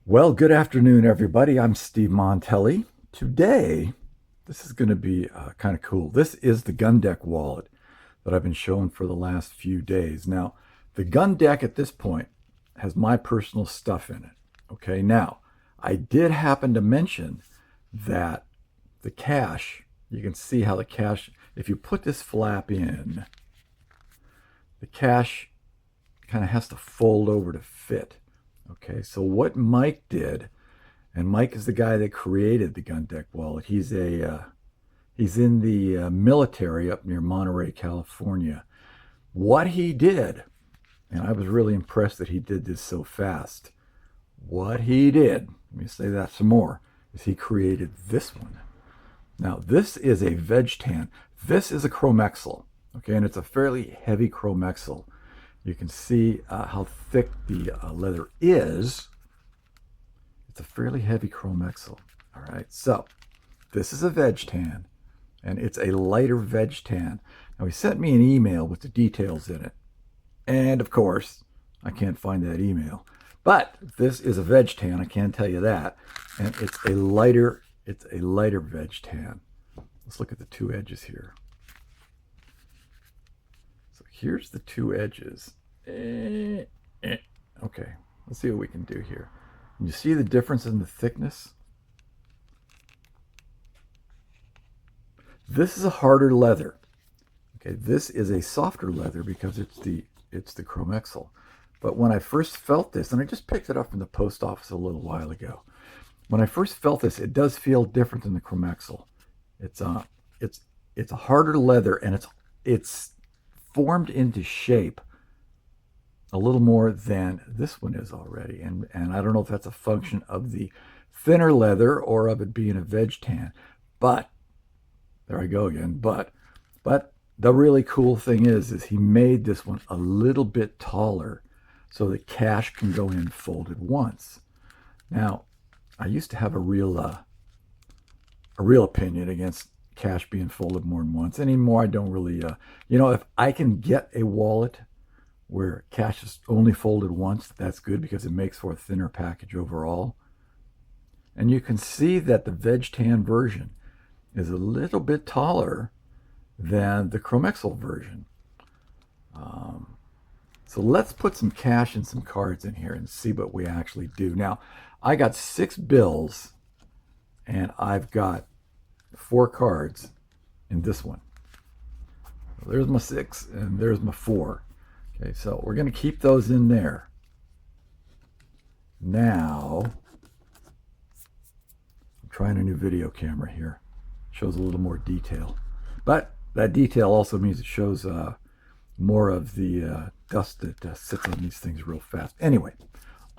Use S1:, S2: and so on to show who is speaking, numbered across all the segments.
S1: Well, good afternoon, everybody. I'm Steve Montelli. Today, this is going to be kind of cool. This is the Gundeck wallet that I've been showing for the last few days. Now, the Gundeck at this point has my personal stuff in it. Okay, now, I did happen to mention that the cache, you can see how the cache, if you put this flap in, the cache kind of has to fold over to fit. Okay, so what Mike did, and Mike is the guy that created the Gundeck wallet. He's in the military up near Monterey, California. What he did, and I was really impressed that he did this so fast. What he did, let me say that some more, is he created this one. Now this is a veg tan. This is a chromexyl, okay, and it's a fairly heavy chromexyl. You can see how thick the leather is. It's a fairly heavy chromexyl. All right, so this is a veg tan, and it's a lighter veg tan. Now, he sent me an email with the details in it, and of course, I can't find that email. But this is a veg tan, I can tell you that, and it's a lighter veg tan. Let's look at the two edges here. So here's the two edges. Okay, let's see what we can do here. You see the difference in the thickness? This is a harder leather. Okay, this is a softer leather because it's the chromexyl. But when I first felt this, and I just picked it up from the post office a little while ago, when I first felt this, it does feel different than the chromexyl. It's a harder leather, and it's formed into shape a little more than this one is already. And I don't know if that's a function of the thinner leather or of it being a veg tan. But, there I go again, but the really cool thing is he made this one a little bit taller so the cache can go in folded once. Now, I used to have a real opinion against cache being folded more than once. Anymore, I don't really, if I can get a wallet where cache is only folded once, that's good because it makes for a thinner package overall. And you can see that the veg tan version is a little bit taller than the chromexyl version. So let's put some cash and some cards in here and see what we actually do. Now, I got 6 bills and I've got 4 cards in this one. There's my 6 and there's my 4. Okay, so we're going to keep those in there. Now, I'm trying a new video camera here. Shows a little more detail. But that detail also means it shows more of the dust that sits on these things real fast. Anyway,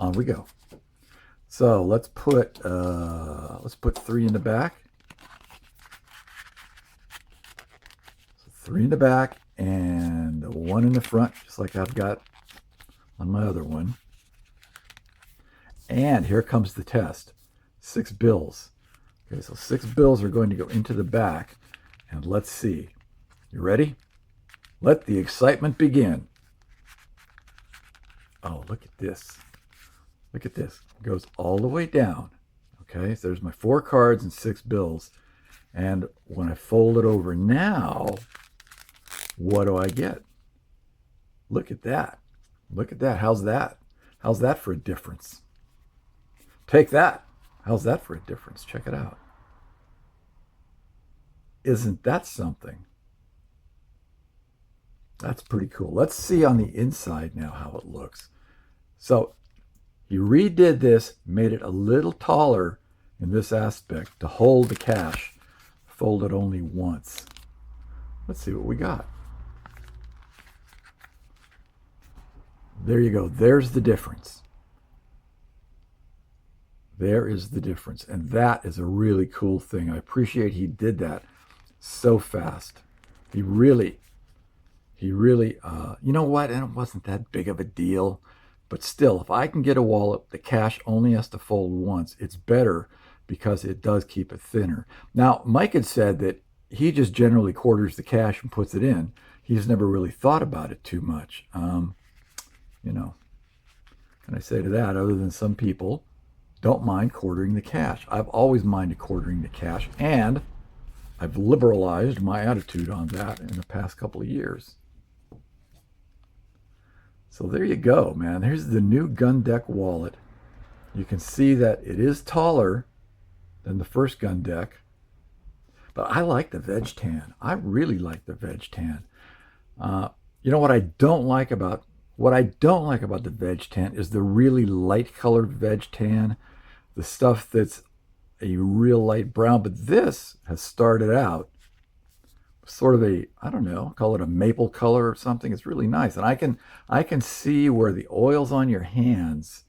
S1: on we go. So let's put 3 in the back. So 3 in the back and 1 in the front, just like I've got on my other one. And here comes the test. 6 bills. Okay, so 6 bills are going to go into the back. And let's see. You ready? Let the excitement begin. Oh, look at this. Look at this. It goes all the way down. Okay, so there's my 4 cards and 6 bills. And when I fold it over now, what do I get? Look at that. Look at that. How's that? How's that for a difference? Take that. How's that for a difference? Check it out. Isn't that something? That's pretty cool. Let's see on the inside now how it looks. So he redid this, made it a little taller in this aspect to hold the cache, folded only once. Let's see what we got. There you go. There's the difference. There is the difference. And that is a really cool thing. I appreciate he did that so fast. He really, you know what? And it wasn't that big of a deal. But still, if I can get a wallet, the cache only has to fold once. It's better because it does keep it thinner. Now, Mike had said that he just generally quarters the cache and puts it in. He's never really thought about it too much. Can I say to that, other than some people don't mind quartering the cash. I've always minded quartering the cash, and I've liberalized my attitude on that in the past couple of years. So there you go, man. Here's the new Gundeck wallet. You can see that it is taller than the first Gundeck, but I like the veg tan. I really like the veg tan. You know what I don't like about the veg tan is the really light colored veg tan, the stuff that's a real light brown. But this has started out sort of a, I don't know, call it a maple color or something. It's really nice, and I can see where the oils on your hands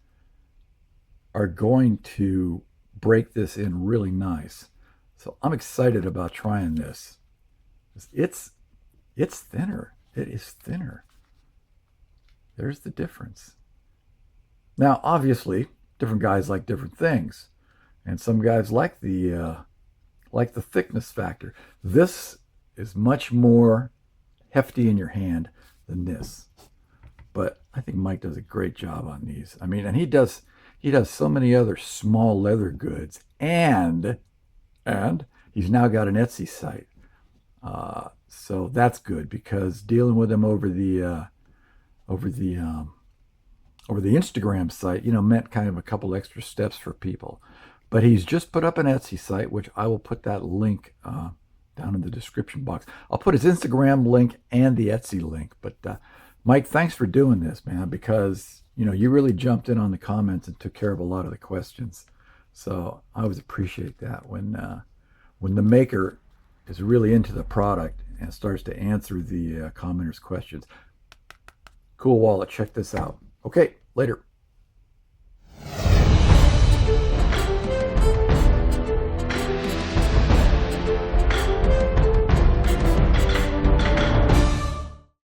S1: are going to break this in really nice. So I'm excited about trying this. It's thinner. It is thinner. There's the difference. Now, obviously, different guys like different things, and some guys like the thickness factor. This is much more hefty in your hand than this, but I think Mike does a great job on these. I mean, and he does so many other small leather goods, and he's now got an Etsy site. So that's good, because dealing with him over the Instagram site, meant kind of a couple extra steps for people. But he's just put up an Etsy site, which I will put that link down in the description box. I'll put his Instagram link and the Etsy link. But Mike, thanks for doing this, man, because you really jumped in on the comments and took care of a lot of the questions. So I always appreciate that when the maker is really into the product and starts to answer the commenters' questions. Cool wallet. Check this out. Okay, later.